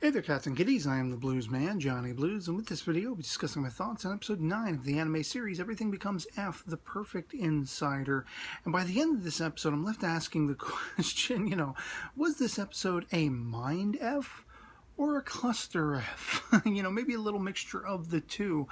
Hey there, cats and kitties. I am the Blues Man, Johnny Blues, and with this video, we'll be discussing my thoughts on episode 9 of the anime series, Everything Becomes F, The Perfect Insider. And by the end of this episode, I'm left asking the question, was this episode a mind F or a cluster F? Maybe a little mixture of the two,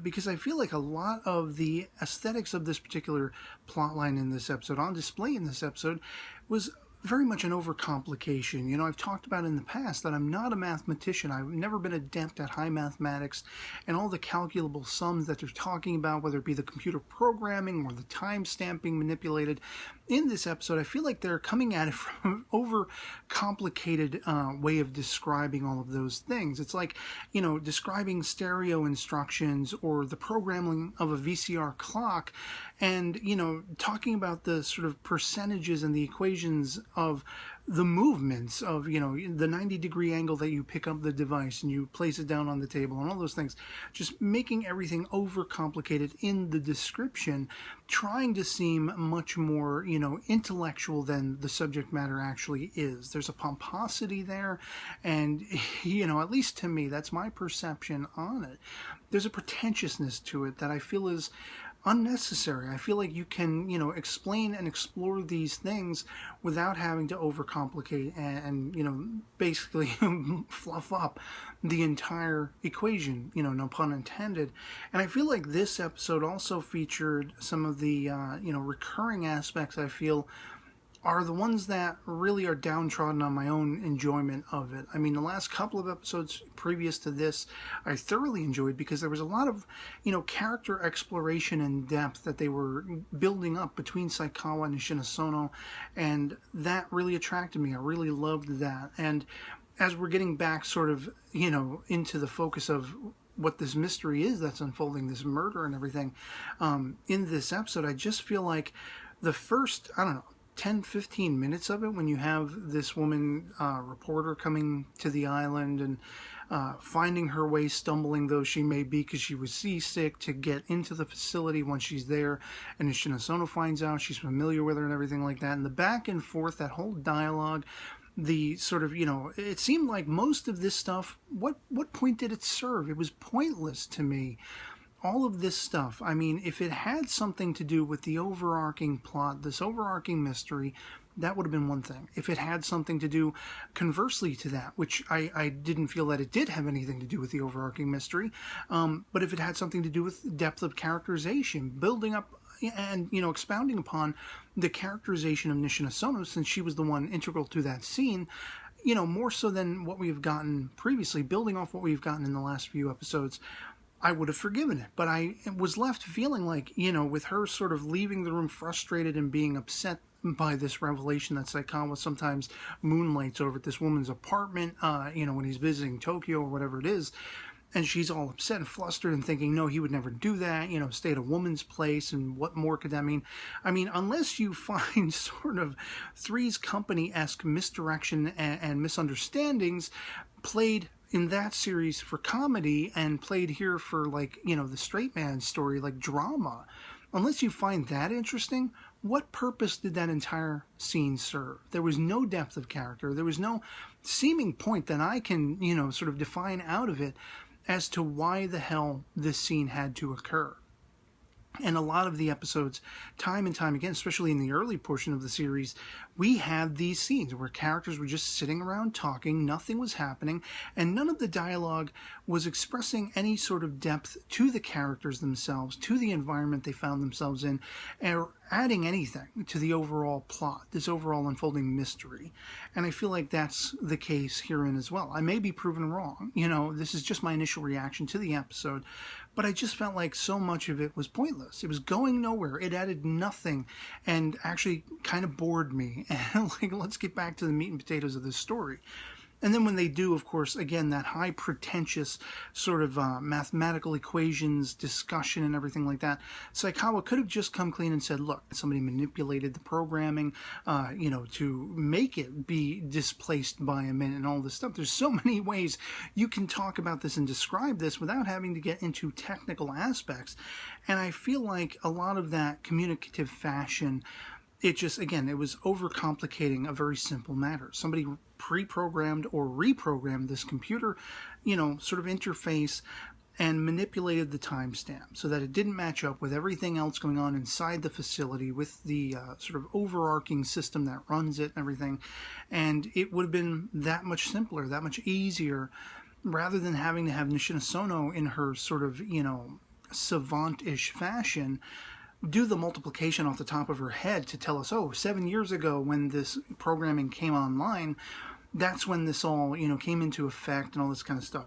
because I feel like a lot of the aesthetics of this particular plotline in this episode, on display in this episode, was very much an overcomplication. I've talked about in the past that I'm not a mathematician. I've never been adept at high mathematics and all the calculable sums that they're talking about, whether it be the computer programming or the time stamp being manipulated. In this episode, I feel like they're coming at it from an overcomplicated way of describing all of those things. It's like, describing stereo instructions or the programming of a VCR clock and, talking about the sort of percentages and the equations of the movements of, the 90-degree angle that you pick up the device and you place it down on the table and all those things. Just making everything overcomplicated in the description, trying to seem much more, intellectual than the subject matter actually is. There's a pomposity there, and, at least to me, that's my perception on it. There's a pretentiousness to it that I feel is unnecessary. I feel like you can, explain and explore these things without having to overcomplicate and basically fluff up the entire equation, no pun intended. And I feel like this episode also featured some of the, recurring aspects I feel are the ones that really are downtrodden on my own enjoyment of it. I mean, the last couple of episodes previous to this, I thoroughly enjoyed because there was a lot of, character exploration and depth that they were building up between Saikawa and Shinosono, and that really attracted me. I really loved that. And as we're getting back sort of, into the focus of what this mystery is that's unfolding, this murder and everything, in this episode, I just feel like the first, 10-15 minutes of it, when you have this woman reporter coming to the island and finding her way, stumbling though she may be because she was seasick, to get into the facility once she's there, and as Shinosono finds out, she's familiar with her and everything like that, and the back and forth, that whole dialogue, the sort of, it seemed like most of this stuff, what point did it serve? It was pointless to me. All of this stuff, I mean, if it had something to do with the overarching plot, this overarching mystery, that would have been one thing. If it had something to do conversely to that, which I didn't feel that it did have anything to do with the overarching mystery, but if it had something to do with depth of characterization, building up and, expounding upon the characterization of Nishinosono, since she was the one integral to that scene, more so than what we've gotten previously, building off what we've gotten in the last few episodes, I would have forgiven it. But I was left feeling like, with her sort of leaving the room frustrated and being upset by this revelation that Saikawa sometimes moonlights over at this woman's apartment, when he's visiting Tokyo or whatever it is. And she's all upset and flustered and thinking, no, he would never do that, stay at a woman's place, and what more could that mean? I mean, unless you find sort of Three's Company-esque misdirection and misunderstandings played in that series for comedy and played here for, like, the straight man story, like drama, unless you find that interesting, what purpose did that entire scene serve? There was no depth of character. There was no seeming point that I can, sort of define out of it as to why the hell this scene had to occur. And a lot of the episodes, time and time again, especially in the early portion of the series, we had these scenes where characters were just sitting around talking, nothing was happening, and none of the dialogue was expressing any sort of depth to the characters themselves, to the environment they found themselves in, or adding anything to the overall plot, this overall unfolding mystery. And I feel like that's the case herein as well. I may be proven wrong. This is just my initial reaction to the episode, but I just felt like so much of it was pointless. It was going nowhere. It added nothing and actually kind of bored me. And let's get back to the meat and potatoes of this story. And then when they do, of course, again, that high pretentious sort of mathematical equations discussion and everything like that, Saikawa could have just come clean and said, look, somebody manipulated the programming, to make it be displaced by a minute and all this stuff. There's so many ways you can talk about this and describe this without having to get into technical aspects. And I feel like a lot of that communicative fashion it just, again, it was overcomplicating a very simple matter. Somebody pre-programmed or reprogrammed this computer, sort of interface and manipulated the timestamp so that it didn't match up with everything else going on inside the facility with the sort of overarching system that runs it and everything. And it would have been that much simpler, that much easier, rather than having to have Nishina Sono in her sort of, savant-ish fashion do the multiplication off the top of her head to tell us, 7 years ago when this programming came online, that's when this all, came into effect and all this kind of stuff.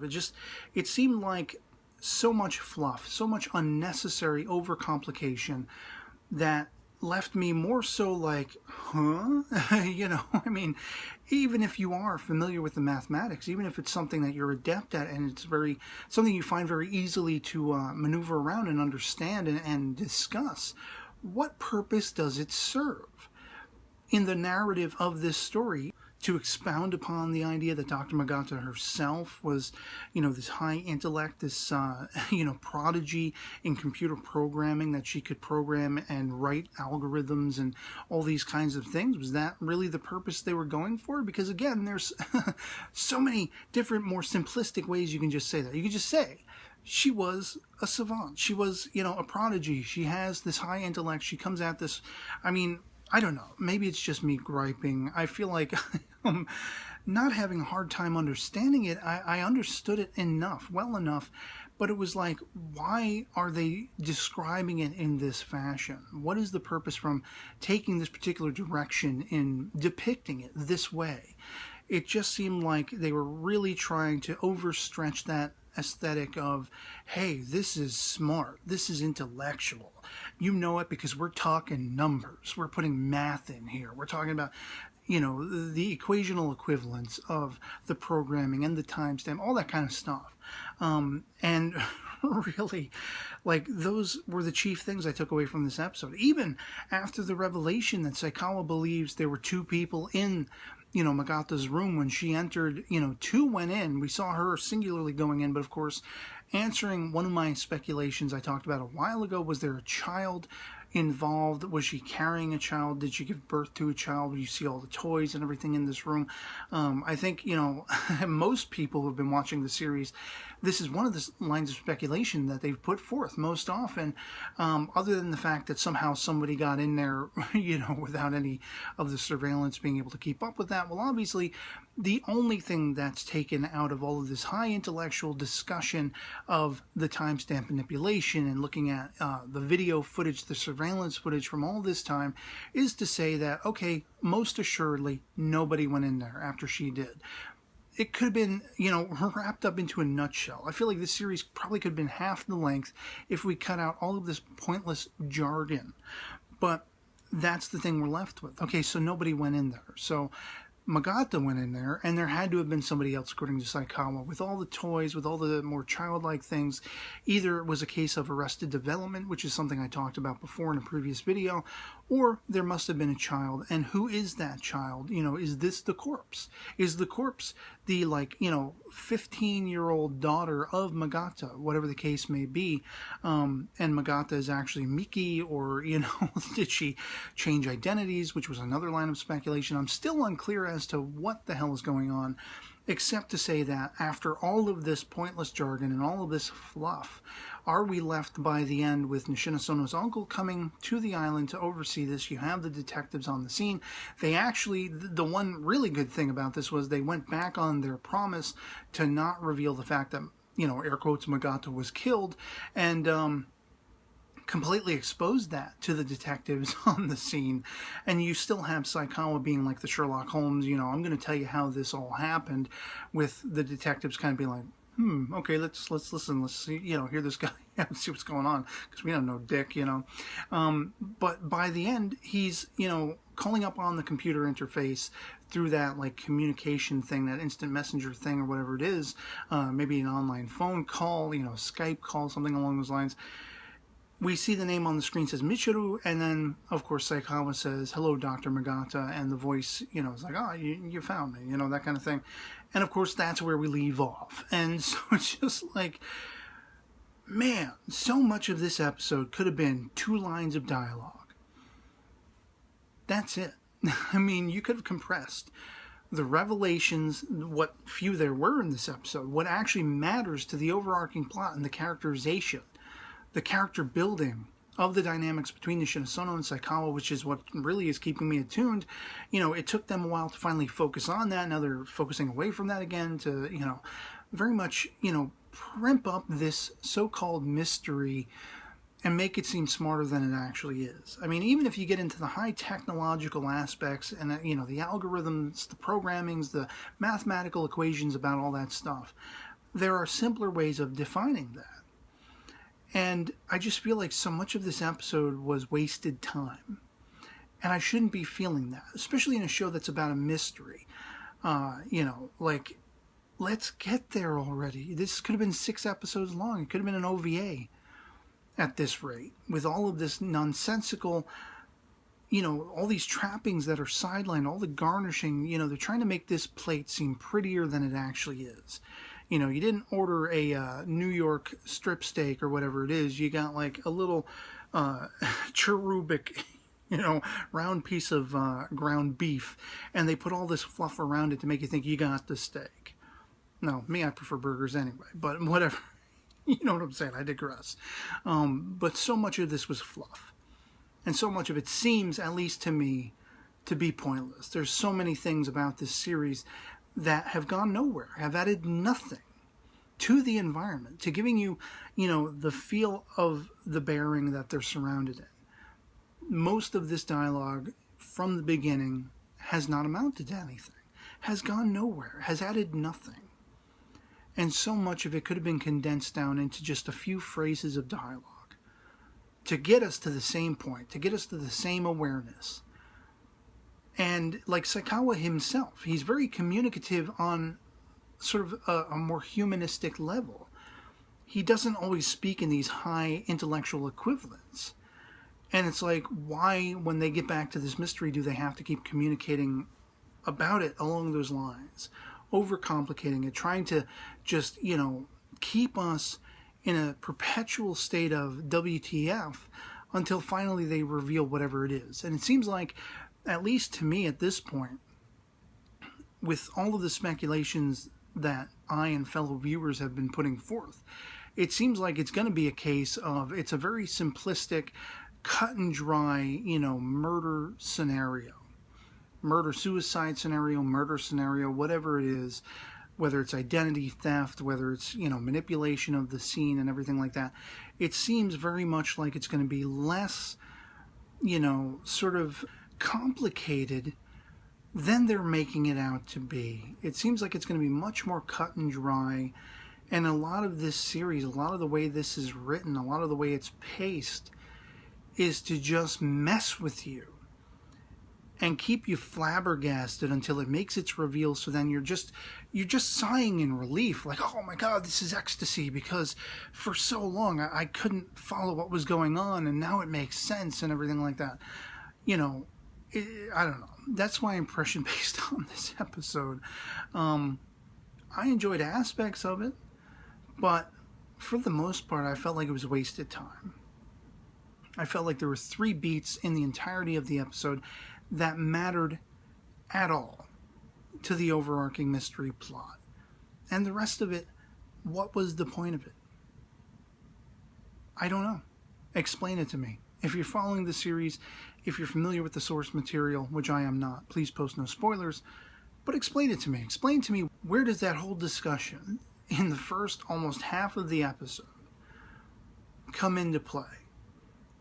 It seemed like so much fluff, so much unnecessary overcomplication that left me more so like, huh? I mean, even if you are familiar with the mathematics, even if it's something that you're adept at and it's something you find very easily to maneuver around and understand and discuss, what purpose does it serve in the narrative of this story to expound upon the idea that Dr. Magata herself was, this high intellect, this, prodigy in computer programming, that she could program and write algorithms and all these kinds of things? Was that really the purpose they were going for? Because again, there's so many different, more simplistic ways you can just say that. You can just say, she was a savant. She was, a prodigy. She has this high intellect. She comes at this, I don't know. Maybe it's just me griping. I feel like I'm not having a hard time understanding it. I understood it well enough, but it was like, why are they describing it in this fashion? What is the purpose from taking this particular direction in depicting it this way? It just seemed like they were really trying to overstretch that aesthetic of, hey, this is smart, this is intellectual. You know it because we're talking numbers. We're putting math in here. We're talking about, the equational equivalence of the programming and the timestamp, all that kind of stuff. And really, like, those were the chief things I took away from this episode. Even after the revelation that Saikawa believes there were two people in Magata's room when she entered, two went in. We saw her singularly going in, but of course, answering one of my speculations I talked about a while ago, was there a child involved? Was she carrying a child? Did she give birth to a child? You see all the toys and everything in this room. I think, most people who have been watching the series, this is one of the lines of speculation that they've put forth most often, other than the fact that somehow somebody got in there, without any of the surveillance being able to keep up with that. Well, obviously, the only thing that's taken out of all of this high intellectual discussion of the timestamp manipulation and looking at the video footage, the surveillance footage from all this time, is to say that, okay, most assuredly, nobody went in there after she did. It could have been, wrapped up into a nutshell. I feel like this series probably could have been half the length if we cut out all of this pointless jargon. But that's the thing we're left with. Okay, so nobody went in there. So Magata went in there, and there had to have been somebody else, according to Saikawa, with all the toys, with all the more childlike things. Either it was a case of arrested development, which is something I talked about before in a previous video, or there must have been a child. And who is that child? Is this the corpse? Is the corpse the, 15-year-old daughter of Magata, whatever the case may be, and Magata is actually Miki, or, did she change identities, which was another line of speculation. I'm still unclear as to what the hell is going on, except to say that after all of this pointless jargon and all of this fluff, are we left by the end with Nishina Sono's uncle coming to the island to oversee this? You have the detectives on the scene. They actually, the one really good thing about this was they went back on their promise to not reveal the fact that, air quotes, Magata was killed, and completely exposed that to the detectives on the scene. And you still have Saikawa being like the Sherlock Holmes, I'm going to tell you how this all happened, with the detectives kind of being like, okay, let's listen, let's see, hear this guy and see what's going on, because we don't know dick, but by the end, he's, calling up on the computer interface through that, communication thing, that instant messenger thing, or whatever it is, maybe an online phone call, Skype call, something along those lines. We see the name on the screen says Michiru, and then, of course, Saikawa says, hello, Dr. Magata, and the voice, is like, you found me, that kind of thing. And, of course, that's where we leave off. And so it's just like, man, so much of this episode could have been 2 lines of dialogue. That's it. I mean, you could have compressed the revelations, what few there were in this episode, what actually matters to the overarching plot and the characterization, the character building of the dynamics between the Shinosono and Saikawa, which is what really is keeping me attuned. You know, it took them a while to finally focus on that. Now they're focusing away from that again to, you know, very much, you know, primp up this so-called mystery and make it seem smarter than it actually is. I mean, even if you get into the high technological aspects and, you know, the algorithms, the programmings, the mathematical equations about all that stuff, there are simpler ways of defining that. And I just feel like so much of this episode was wasted time. And I shouldn't be feeling that, especially in a show that's about a mystery. You know, like, let's get there already. This could have been 6 episodes long. It could have been an OVA at this rate, with all of this nonsensical, you know, all these trappings that are sidelined, all the garnishing. You know, they're trying to make this plate seem prettier than it actually is. You know, you didn't order a New York strip steak or whatever it is. You got like a little cherubic, you know, round piece of ground beef, and they put all this fluff around it to make you think you got the steak. No, me, I prefer burgers anyway, but whatever. You know what I'm saying? I digress. But so much of this was fluff. And so much of it seems, at least to me, to be pointless. There's so many things about this series that have gone nowhere, have added nothing to the environment, to giving you, you know, the feel of the bearing that they're surrounded in. Most of this dialogue from the beginning has not amounted to anything, has gone nowhere, has added nothing. And so much of it could have been condensed down into just a few phrases of dialogue to get us to the same point, to get us to the same awareness. And like Saikawa himself, he's very communicative on sort of a more humanistic level. He doesn't always speak in these high intellectual equivalents. And it's like, why, when they get back to this mystery, do they have to keep communicating about it along those lines? Overcomplicating it, trying to just, you know, keep us in a perpetual state of WTF until finally they reveal whatever it is. And it seems like, at least to me at this point, with all of the speculations that I and fellow viewers have been putting forth, it seems like it's going to be a case of, it's a very simplistic, cut and dry, you know, murder scenario. Murder-suicide scenario, murder scenario, whatever it is, whether it's identity theft, whether it's, you know, manipulation of the scene and everything like that, it seems very much like it's going to be less, you know, sort of complicated than they're making it out to be. It seems like it's going to be much more cut and dry, and a lot of this series, a lot of the way this is written, a lot of the way it's paced, is to just mess with you and keep you flabbergasted until it makes its reveal. So then you're just sighing in relief, like, oh my God, this is ecstasy, because for so long I couldn't follow what was going on, and now it makes sense and everything like that. You know, I don't know. That's my impression based on this episode. I enjoyed aspects of it, but for the most part, I felt like it was wasted time. I felt like there were 3 beats in the entirety of the episode that mattered at all to the overarching mystery plot. And the rest of it, what was the point of it? I don't know. Explain it to me. If you're following the series, if you're familiar with the source material, which I am not, please post no spoilers, but explain it to me. Explain to me, where does that whole discussion in the first almost half of the episode come into play?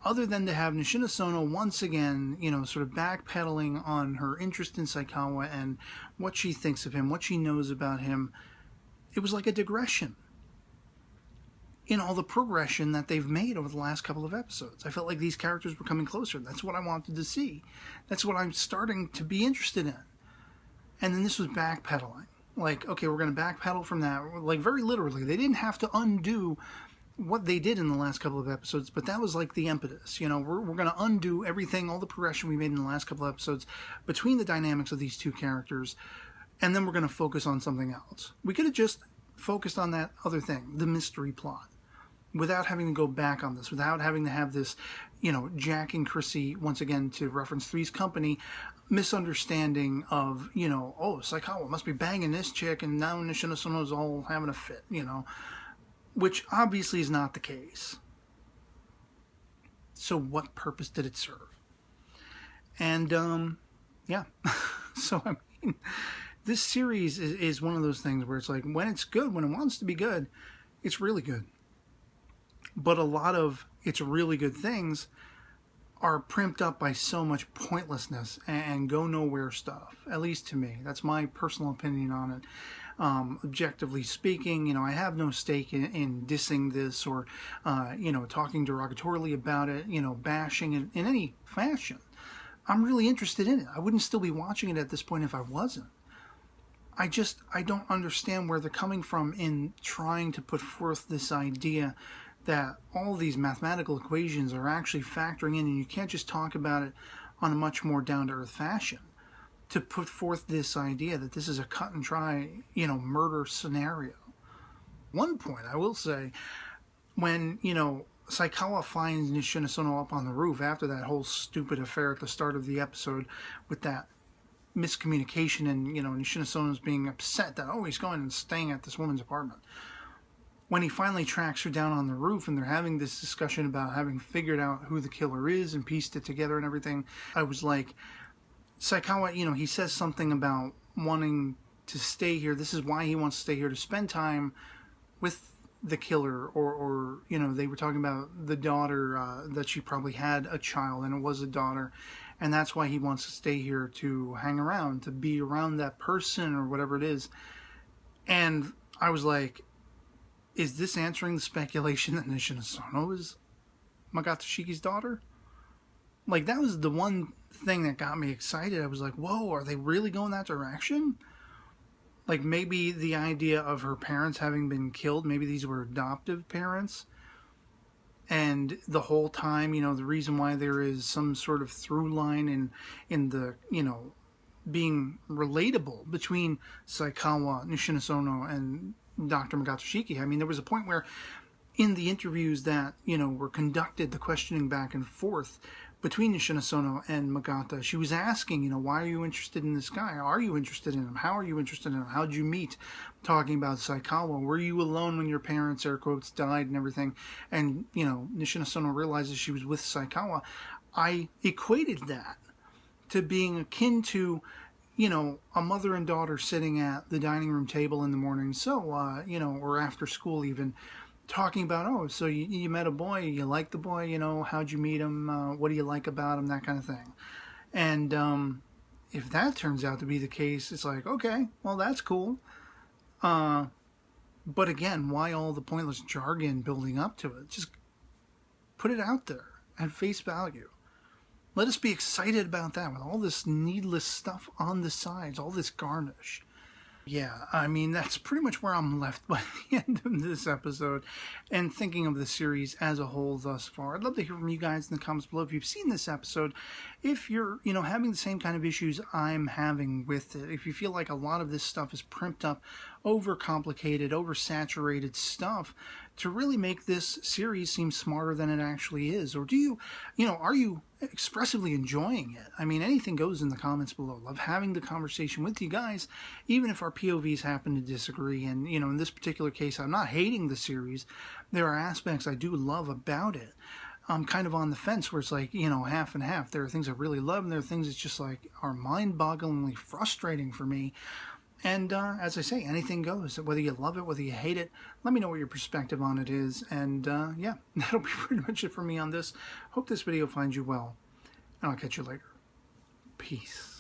Other than to have Nishina Sono once again, you know, sort of backpedaling on her interest in Saikawa and what she thinks of him, what she knows about him, it was like a digression in all the progression that they've made over the last couple of episodes. I felt like these characters were coming closer. That's what I wanted to see. That's what I'm starting to be interested in. And then this was backpedaling. Like, okay, we're going to backpedal from that. Like, very literally. They didn't have to undo what they did in the last couple of episodes, but that was like the impetus. You know, we're going to undo everything, all the progression we made in the last couple of episodes between the dynamics of these 2 characters, and then we're going to focus on something else. We could have just focused on that other thing, the mystery plot. without having to go back on this, without having to have this, you know, Jack and Chrissy, once again, to reference Three's Company, misunderstanding of, you know, oh, Saikawa must be banging this chick and now Nishinosono's all having a fit, you know, which obviously is not the case. So what purpose did it serve? And, yeah, so I mean, this series is one of those things where it's like, when it's good, when it wants to be good, it's really good. But a lot of its really good things are primped up by so much pointlessness and go nowhere stuff, at least to me. That's my personal opinion on it. Objectively speaking, you know, I have no stake in dissing this or, you know, talking derogatorily about it, you know, bashing it in any fashion. I'm really interested in it. I wouldn't still be watching it at this point if I wasn't. I don't understand where they're coming from in trying to put forth this idea that all these mathematical equations are actually factoring in, and you can't just talk about it on a much more down-to-earth fashion. To put forth this idea that this is a cut and dry, you know, murder scenario. One point I will say, when, you know, Saikawa finds Nishinosono up on the roof after that whole stupid affair at the start of the episode with that miscommunication, and, you know, Nishinosono's being upset that, oh, he's going and staying at this woman's apartment. When he finally tracks her down on the roof and they're having this discussion about having figured out who the killer is and pieced it together and everything, I was like, Saikawa, you know, he says something about wanting to stay here. This is why he wants to stay here, to spend time with the killer, or you know, they were talking about the daughter, that she probably had a child and it was a daughter, and that's why he wants to stay here, to hang around, to be around that person or whatever it is. And I was like, is this answering the speculation that Nishinosono is Magata Shiki's daughter? Like, that was the one thing that got me excited. I was like, whoa, are they really going that direction? Like, maybe the idea of her parents having been killed, maybe these were adoptive parents, and the whole time, you know, the reason why there is some sort of through line in the, you know, being relatable between Saikawa, Nishinosono, and Dr. Magata Shiki. I mean, there was a point where in the interviews that, you know, were conducted, the questioning back and forth between Nishinosono and Magata, she was asking, you know, why are you interested in this guy? Are you interested in him? How are you interested in him? How'd you meet? Talking about Saikawa. Were you alone when your parents, air quotes, died and everything? And, you know, Nishinosono realizes she was with Saikawa. I equated that to being akin to, you know, a mother and daughter sitting at the dining room table in the morning, so, you know, or after school even, talking about, oh, so you met a boy, you like the boy, you know, how'd you meet him, what do you like about him, that kind of thing. And if that turns out to be the case, it's like, okay, well, that's cool. But again, why all the pointless jargon building up to it? Just put it out there at face value. Let us be excited about that with all this needless stuff on the sides, all this garnish. Yeah, I mean, that's pretty much where I'm left by the end of this episode and thinking of the series as a whole thus far. I'd love to hear from you guys in the comments below if you've seen this episode, if you're, you know, having the same kind of issues I'm having with it, if you feel like a lot of this stuff is primped up, overcomplicated, oversaturated stuff to really make this series seem smarter than it actually is. Or do you, you know, are you expressively enjoying it? I mean, anything goes in the comments below. Love having the conversation with you guys, even if our POVs happen to disagree. And, you know, in this particular case, I'm not hating the series. There are aspects I do love about it. I'm kind of on the fence where it's like, you know, half and half. There are things I really love, and there are things that just like are mind-bogglingly frustrating for me. And as I say, anything goes. Whether you love it, whether you hate it, let me know what your perspective on it is. And yeah, that'll be pretty much it for me on this. Hope this video finds you well, and I'll catch you later. Peace.